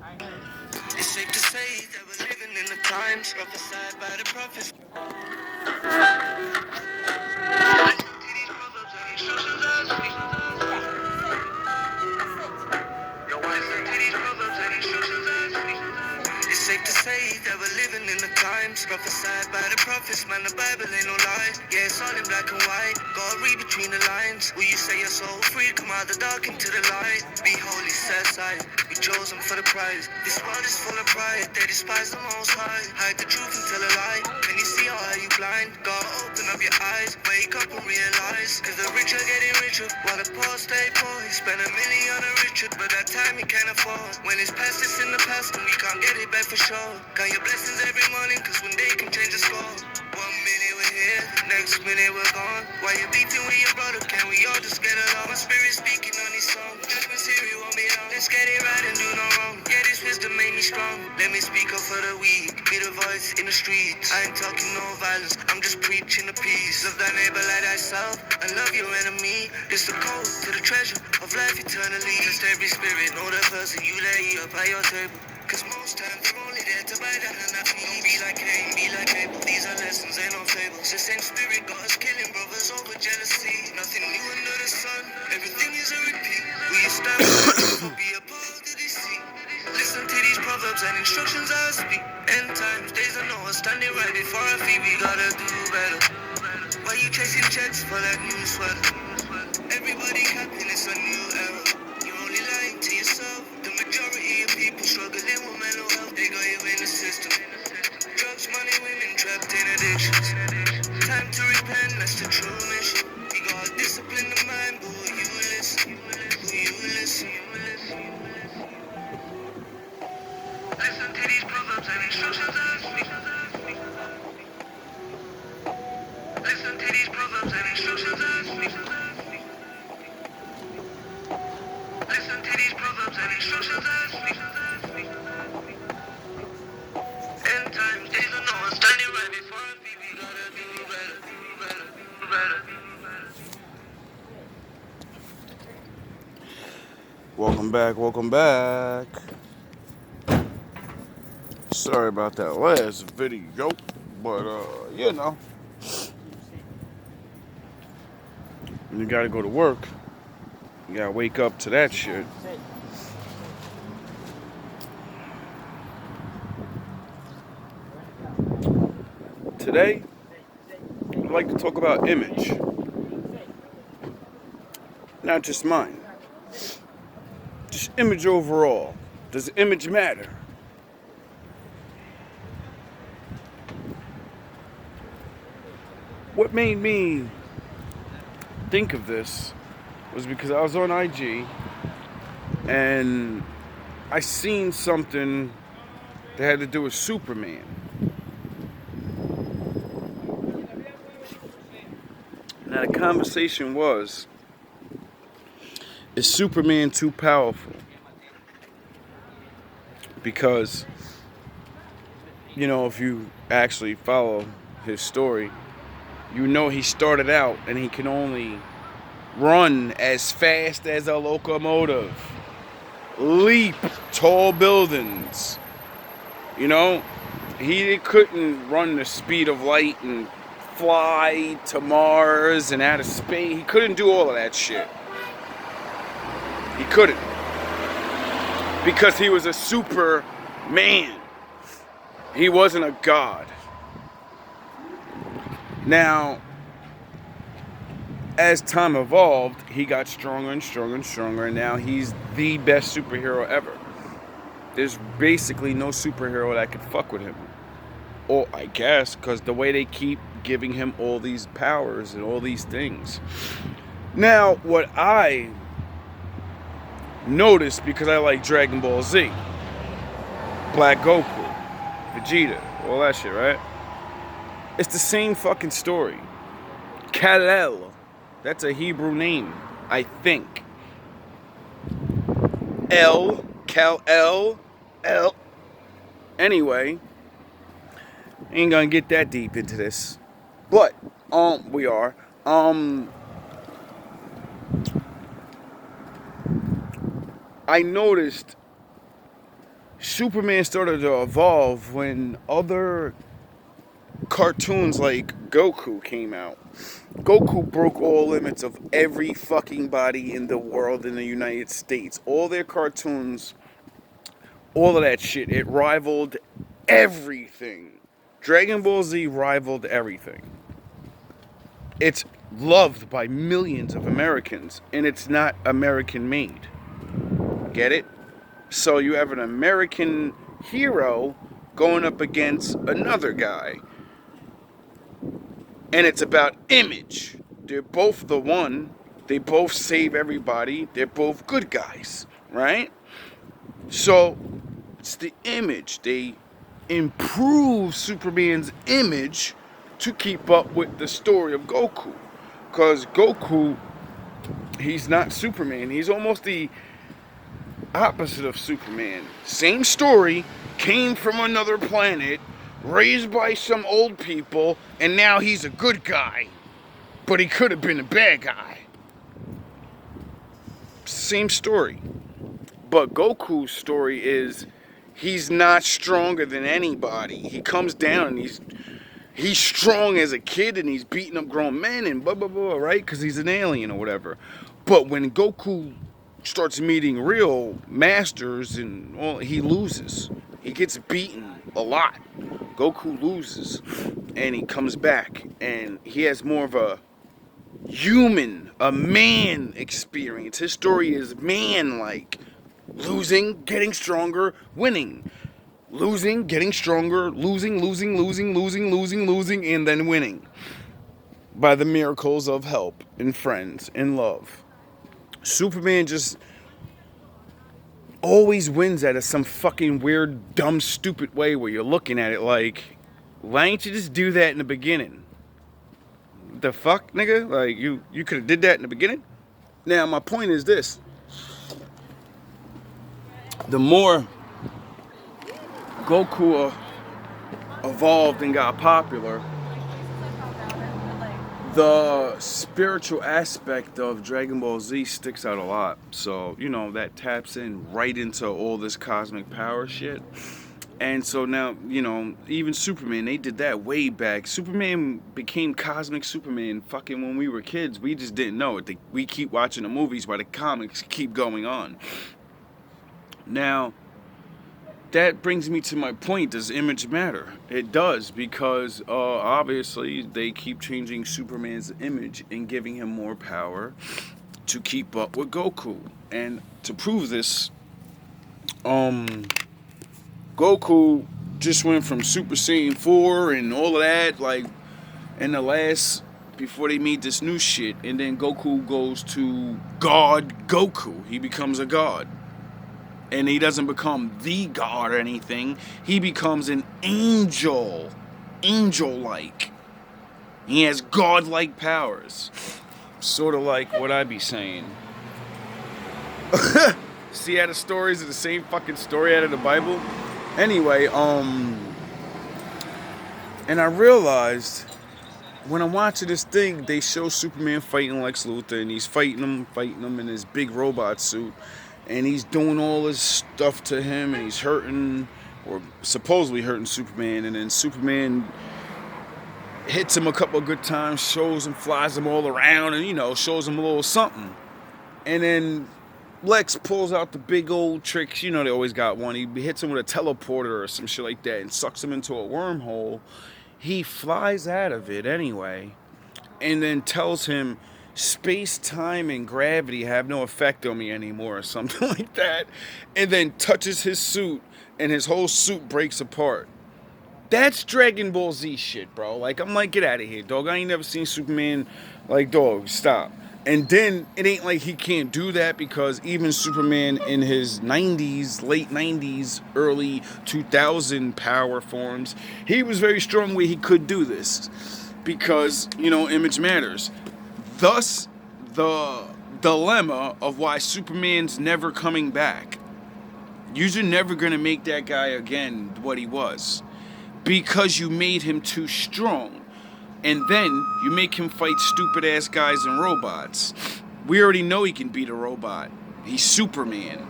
It's safe to say that we're living in the times prophesied by the prophets. It's safe to say that we're living in the times prophesied by the prophets. Man, the Bible ain't no lie. Yeah, it's all in black and white. God read between the lines. Will you say you're so free? Come out the dark into the light. Be holy, set aside. Be chosen for the prize. This world is full of pride. They despise the most high. Hide the truth and tell a lie. Can you see, or are you blind? God, open up your eyes. Wake up and realize. Cause the rich are getting richer while the poor stay poor. He spent $1 million on Richard, but that time he can't afford. When it's past, it's in the past, and we can't get it back for sure. Count your blessings every morning, cause one day can change the score. 1 minute we're here, next minute we're gone. While you're beating with your brother, can we all just get along? My spirit speaking on these songs. Judgment's here, it won't be long. Let's get it right and do no wrong. Yeah, this wisdom made me strong. Let me speak up for the weak. Be the voice in the streets. I ain't talking no violence, I'm just preaching the peace. Love thy neighbor like thyself, and love your enemy. This the code to the treasure of life eternally. Just every spirit, know the person you lay up by your table. Cause most times they're only there to buy the hand that feed. Don't be like Cain, be like Abel. These are lessons, ain't no fables. The same spirit got us killing brothers over jealousy. Nothing new under the sun, everything is a repeat. We stand for be a part of the deceit. Listen to these proverbs and instructions I speak. End times, days of Noah, standing right before our feet. We gotta do better. Why you chasing checks for that new sweater? Everybody capping, it's a new era. You're only lying to yourself. The majority of people struggling with mental health. They got you in the system. Drugs, money, women trapped in addictions. Time to repent, that's the true mission. You gotta discipline the mind, but will you listen? Will you listen? Listen to these proverbs and instructions I speak. Listen to these proverbs and instructions I speak. Listen to these proverbs and instructions I speak. End times, days of Noah, standing right before our feet. We gotta do better, do better, do better. Welcome back, welcome back. Sorry about that last video, but you know, when you gotta go to work, you gotta wake up to that shit. Today, I'd like to talk about image. Not just mine. Just image overall. Does image matter? What made me think of this was because I was on IG and I seen something that had to do with Superman. Now the conversation was, is Superman too powerful? Because, you know, if you actually follow his story, you know he started out and he can only run as fast as a locomotive, leap tall buildings. You know, he couldn't run the speed of light and fly to Mars and out of space. He couldn't do all of that shit. He couldn't. Because he was a superman. He wasn't a god. Now, as time evolved, he got stronger and stronger and stronger, and now he's the best superhero ever. There's basically no superhero that could fuck with him. Or I guess, because the way they keep giving him all these powers and all these things. Now, what I noticed, because I like Dragon Ball Z, Black Goku, Vegeta, all that shit, right? It's the same fucking story. Kal-El, that's a Hebrew name, I think. Kal-El. Anyway, ain't gonna get that deep into this, but we are. I noticed Superman started to evolve when other cartoons like Goku came out. Goku broke all limits of every fucking body in the world in the United States. All their cartoons, all of that shit, it rivaled everything. Dragon Ball Z rivaled everything. It's loved by millions of Americans, and it's not American made. Get it? So you have an American hero going up against another guy. And it's about image. They're both the one. They both save everybody. They're both good guys, right? So it's the image. They improve Superman's image to keep up with the story of Goku. Because Goku, he's not Superman. He's almost the opposite of Superman. Same story, came from another planet, raised by some old people, and now he's a good guy. But he could have been a bad guy. Same story. But Goku's story is he's not stronger than anybody. He comes down and he's strong as a kid and he's beating up grown men and blah blah blah, right? Because he's an alien or whatever. But when Goku starts meeting real masters and all, he loses. He gets beaten a lot. Goku loses and he comes back and he has more of a human, a man experience. His story is man-like. Losing, getting stronger, winning. Losing, getting stronger, losing, and then winning. By the miracles of help and friends and love. Superman just always wins out of some fucking weird, dumb, stupid way where you're looking at it like, why didn't you just do that in the beginning? The fuck, nigga? Like, you could have did that in the beginning? Now, my point is this. The more Goku evolved and got popular, the spiritual aspect of Dragon Ball Z sticks out a lot. So, that taps in right into all this cosmic power shit. And so now, even Superman, they did that way back. Superman became Cosmic Superman fucking when we were kids. We just didn't know it. We keep watching the movies while the comics keep going on. Now, that brings me to my point. Does image matter? It does, because obviously they keep changing Superman's image and giving him more power to keep up with Goku. And to prove this, Goku just went from Super Saiyan 4 and all of that, like, in the last, before they made this new shit, and then Goku goes to God Goku. He becomes a god. And he doesn't become the god or anything. He becomes an angel. Angel-like. He has godlike powers. Sort of like what I be saying. See how the stories are the same fucking story out of the Bible? Anyway, and I realized when I'm watching this thing, they show Superman fighting Lex Luthor, and he's fighting him in his big robot suit. And he's doing all this stuff to him, and he's hurting, or supposedly hurting Superman, and then Superman hits him a couple of good times, shows him, flies him all around, and, shows him a little something. And then Lex pulls out the big old tricks, they always got one. He hits him with a teleporter or some shit like that and sucks him into a wormhole. He flies out of it anyway, and then tells him, space, time, and gravity have no effect on me anymore, or something like that, and then touches his suit, and his whole suit breaks apart. That's Dragon Ball Z shit, bro. Like, I'm like, get out of here, dog. I ain't never seen Superman. Like, dog, stop. And then, it ain't like he can't do that, because even Superman in his 90s, late 90s, early 2000 power forms, he was very strong where he could do this, because, image matters. Thus, the dilemma of why Superman's never coming back. You're never going to make that guy again what he was. Because you made him too strong. And then you make him fight stupid-ass guys and robots. We already know he can beat a robot. He's Superman.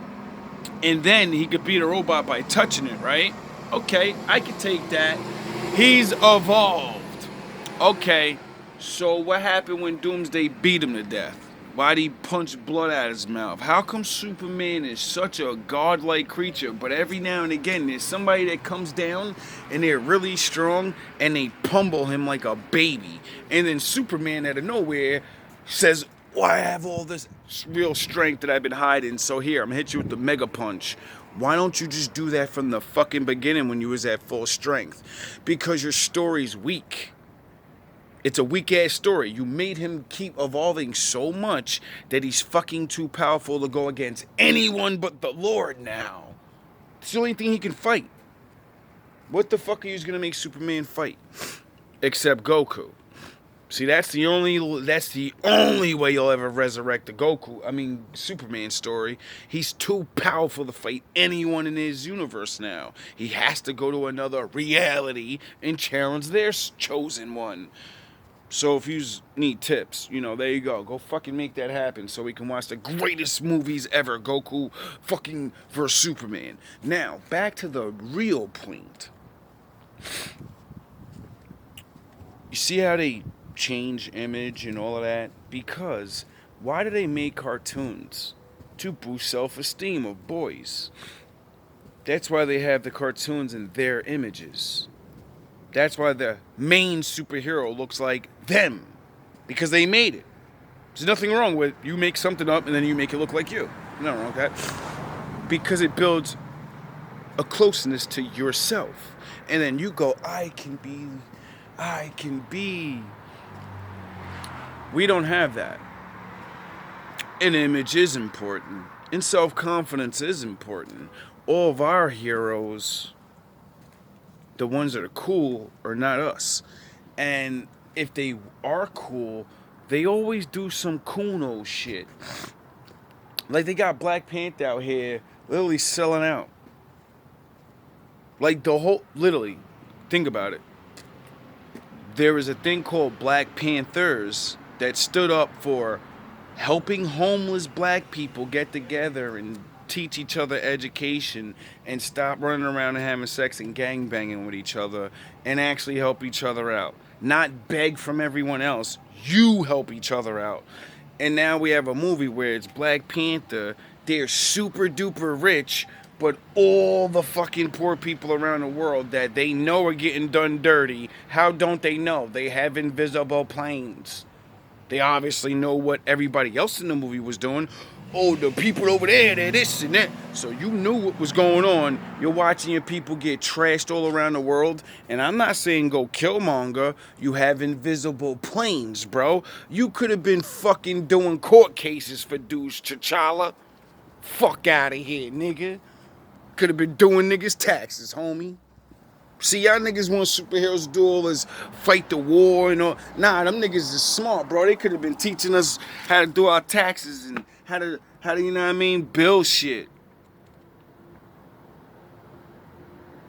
and then he could beat a robot by touching it, right? Okay, I could take that. He's evolved. Okay, so what happened when Doomsday beat him to death? Why'd he punch blood out of his mouth? How come Superman is such a godlike creature, but every now and again there's somebody that comes down and they're really strong and they pummel him like a baby, and then Superman out of nowhere says, "Oh, I have all this real strength that I've been hiding, so here, I'm gonna hit you with the mega punch." Why don't you just do that from the fucking beginning when you was at full strength? Because your story's weak. It's a weak ass story. You made him keep evolving so much that he's fucking too powerful to go against anyone but the Lord now. It's the only thing he can fight. What the fuck are you gonna make Superman fight? Except Goku. See, that's the only way you'll ever resurrect the Superman story. He's too powerful to fight anyone in his universe now. He has to go to another reality and challenge their chosen one. So if you need tips, there you go. Go fucking make that happen so we can watch the greatest movies ever, Goku fucking versus Superman. Now, back to the real point. You see how they change image and all of that? Because why do they make cartoons? To boost self-esteem of boys. That's why they have the cartoons in their images. That's why the main superhero looks like them. Because they made it. There's nothing wrong with you make something up and then you make it look like you. Nothing wrong with that. Because it builds a closeness to yourself. And then you go, I can be. We don't have that. An image is important. And self-confidence is important. All of our heroes, the ones that are cool, are not us. And if they are cool, they always do some Kuno shit. Like they got Black Panther out here literally selling out. Like literally, think about it. There was a thing called Black Panthers that stood up for helping homeless black people get together and teach each other education and stop running around and having sex and gangbanging with each other and actually help each other out. Not beg from everyone else. You help each other out. And now we have a movie where it's Black Panther. They're super duper rich, but all the fucking poor people around the world that they know are getting done dirty, how don't they know? They have invisible planes. They obviously know what everybody else in the movie was doing. Oh, the people over there, they're this and that. So you knew what was going on. You're watching your people get trashed all around the world. And I'm not saying go Killmonger. You have invisible planes, bro. You could have been fucking doing court cases for dudes, T'Challa. Fuck out of here, nigga. Could have been doing niggas' taxes, homie. See, y'all niggas want superheroes to do all this fight the war and all. Nah, them niggas is smart, bro. They could have been teaching us how to do our taxes and how to you know what I mean, build shit.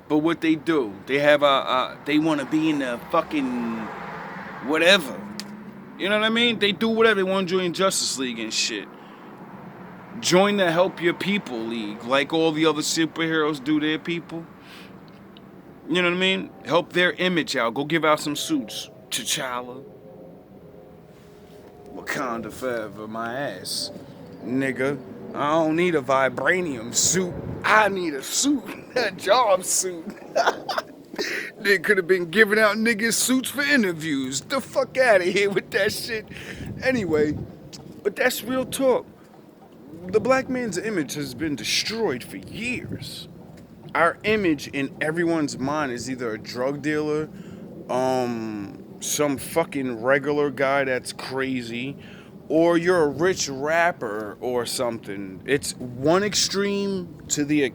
But what they do, they have they want to be in the fucking whatever. You know what I mean? They do whatever. They want to join Justice League and shit. Join the Help Your People League, like all the other superheroes do their people. You know what I mean? Help their image out. Go give out some suits. T'Challa. Wakanda forever, my ass. Nigga, I don't need a vibranium suit. I need a suit. A job suit. They could have been giving out niggas suits for interviews. The fuck out of here with that shit. Anyway, but that's real talk. The black man's image has been destroyed for years. Our image in everyone's mind is either a drug dealer, some fucking regular guy that's crazy, or you're a rich rapper or something. It's one extreme to the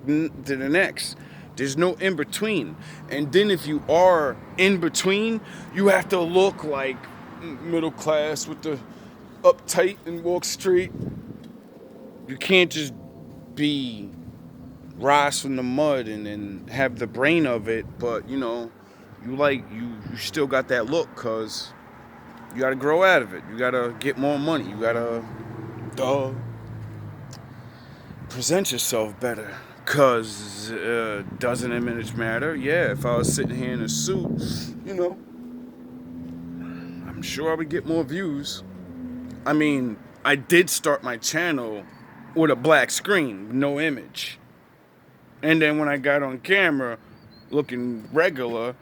next. There's no in between. And then if you are in between, you have to look like middle class with the uptight and walk straight. You can't just be rise from the mud and have the brain of it, but you still got that look, cause you gotta grow out of it. You gotta get more money. You gotta present yourself better. Cause doesn't image matter? Yeah, if I was sitting here in a suit, you know, I'm sure I would get more views. I mean, I did start my channel with a black screen, no image. And then when I got on camera, looking regular,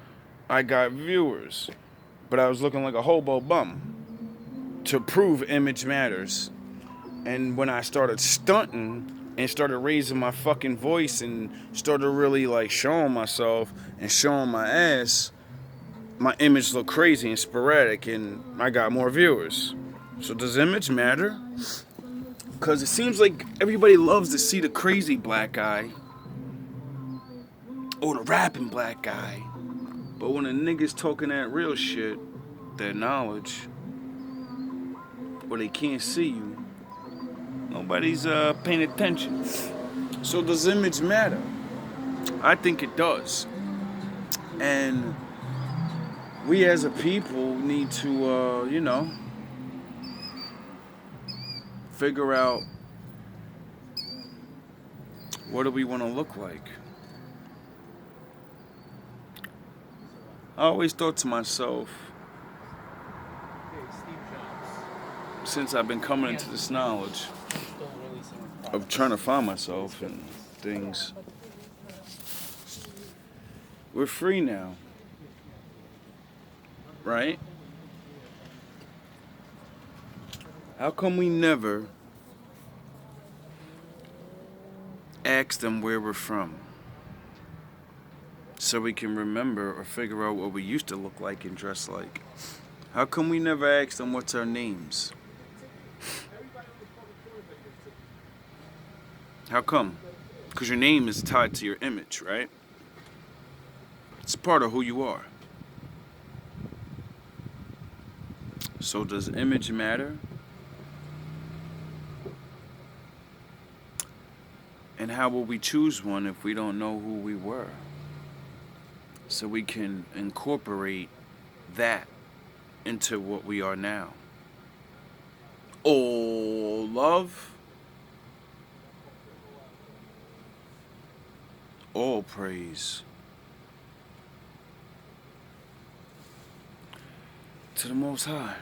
I got viewers. But I was looking like a hobo bum to prove image matters. And when I started stunting and started raising my fucking voice and started really like showing myself and showing my ass, my image looked crazy and sporadic and I got more viewers. So does image matter? Because it seems like everybody loves to see the crazy black guy or the rapping black guy. But when a nigga's talking that real shit, that knowledge, or they can't see you, nobody's paying attention. So does image matter? I think it does. And we as a people need to, figure out what do we want to look like. I always thought to myself, since I've been coming into this knowledge of trying to find myself and things, we're free now, right? How come we never ask them where we're from so we can remember or figure out what we used to look like and dress like? How come we never ask them what's our names? How come? Because your name is tied to your image, right? It's part of who you are. So does image matter? And how will we choose one if we don't know who we were? So we can incorporate that into what we are now. All love, all praise to the Most High.